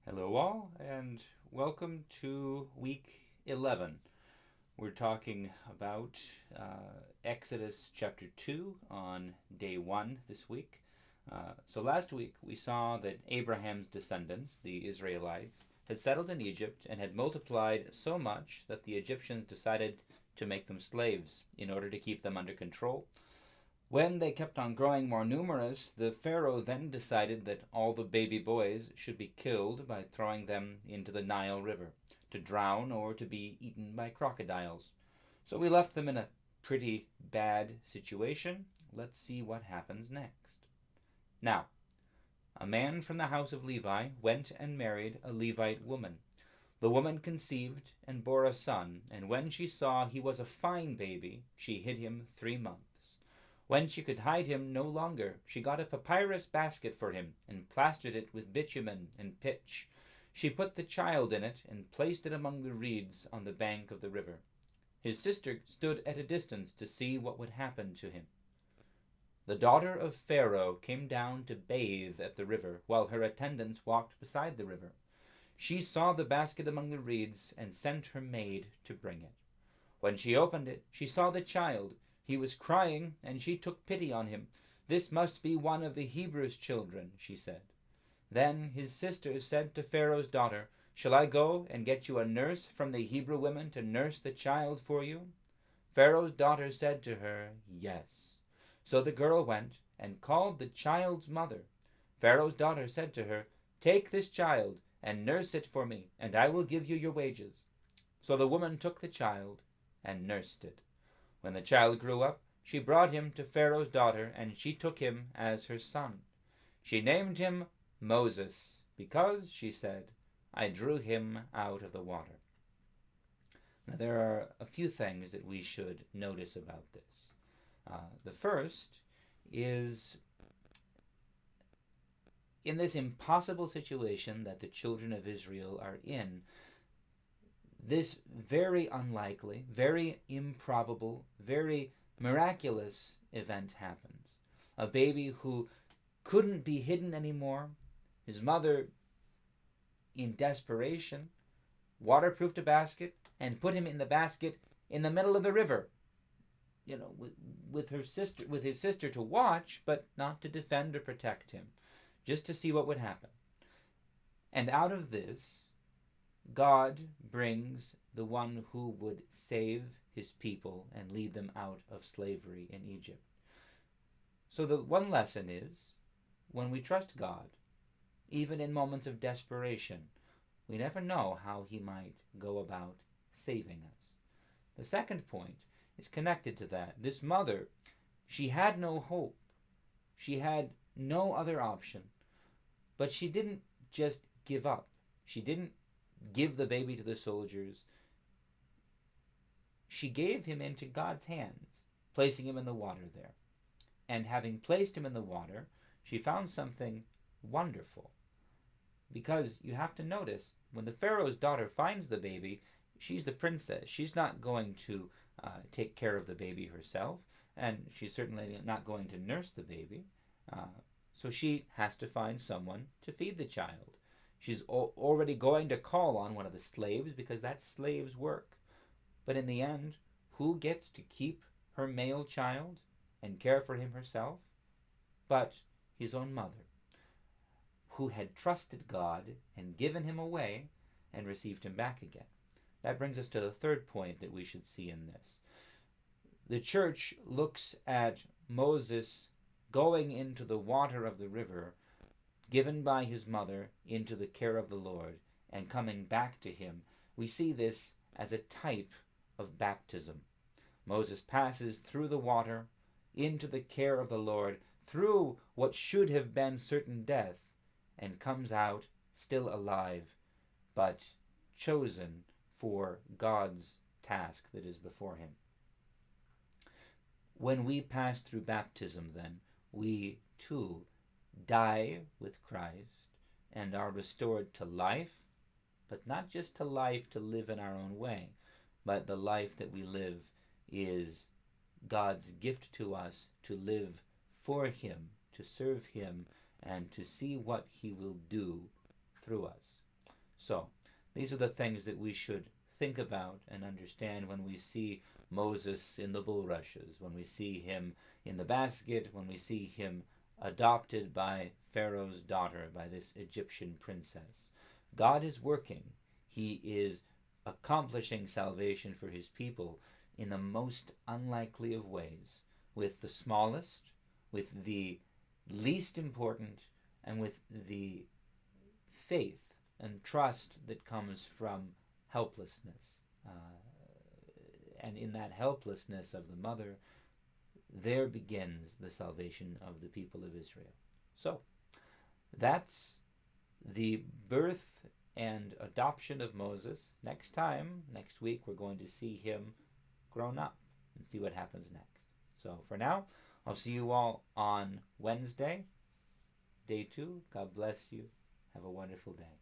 Hello, all, and welcome to week 11. We're talking about Exodus chapter 2 on day 1 this week. So last week we saw that Abraham's descendants, the Israelites, had settled in Egypt and had multiplied so much that the Egyptians decided to make them slaves in order to keep them under control. When they kept on growing more numerous, the Pharaoh then decided that all the baby boys should be killed by throwing them into the Nile River, to drown or to be eaten by crocodiles. So we left them in a pretty bad situation. Let's see what happens next. Now, a man from the house of Levi went and married a Levite woman. The woman conceived and bore a son, and when she saw he was a fine baby, she hid him 3 months. When she could hide him no longer, she got a papyrus basket for him and plastered it with bitumen and pitch. She put the child in it and placed it among the reeds on the bank of the river. His sister stood at a distance to see what would happen to him. The daughter of Pharaoh came down to bathe at the river, while her attendants walked beside the river. She saw the basket among the reeds and sent her maid to bring it. When she opened it, she saw the child. He was crying, and she took pity on him. "This must be one of the Hebrews' children," she said. Then his sister said to Pharaoh's daughter, "Shall I go and get you a nurse from the Hebrew women to nurse the child for you?" Pharaoh's daughter said to her, "Yes." So the girl went and called the child's mother. Pharaoh's daughter said to her, "Take this child and nurse it for me, and I will give you your wages." So the woman took the child and nursed it. When the child grew up, she brought him to Pharaoh's daughter, and she took him as her son. She named him Moses, because, she said, "I drew him out of the water." Now, there are a few things that we should notice about this. The first is, in this impossible situation that the children of Israel are in, this very unlikely, very improbable, very miraculous event happens. A baby who couldn't be hidden anymore, his mother, in desperation, waterproofed a basket and put him in the basket in the middle of the river. With his sister to watch, but not to defend or protect him, just to see what would happen. And out of this, God brings the one who would save his people and lead them out of slavery in Egypt. So the one lesson is, when we trust God, even in moments of desperation, we never know how he might go about saving us. The second point is connected to that. This mother, she had no hope. She had no other option. But she didn't just give up. She didn't give the baby to the soldiers. She gave him into God's hands, placing him in the water there. And having placed him in the water, she found something wonderful. Because you have to notice, when the Pharaoh's daughter finds the baby, she's the princess. She's not going to take care of the baby herself, and she's certainly not going to nurse the baby. So she has to find someone to feed the child. She's already going to call on one of the slaves, because that's slaves' work. But in the end, who gets to keep her male child and care for him herself? But his own mother, who had trusted God and given him away and received him back again. That brings us to the third point that we should see in this. The church looks at Moses going into the water of the river, given by his mother into the care of the Lord, and coming back to him. We see this as a type of baptism. Moses passes through the water into the care of the Lord, through what should have been certain death, and comes out still alive, but chosen for God's task that is before him. When we pass through baptism, then, we too die with Christ and are restored to life, but not just to life to live in our own way, but the life that we live is God's gift to us to live for him, to serve him, and to see what he will do through us. So, these are the things that we should think about and understand when we see Moses in the bulrushes, when we see him in the basket, when we see him adopted by Pharaoh's daughter, by this Egyptian princess. God is working. He is accomplishing salvation for his people in the most unlikely of ways, with the smallest, with the least important, and with the faith and trust that comes from helplessness. And in that helplessness of the mother, there begins the salvation of the people of Israel. So, that's the birth and adoption of Moses. Next week, we're going to see him grown up and see what happens next. So, for now, I'll see you all on Wednesday, day 2. God bless you. Have a wonderful day.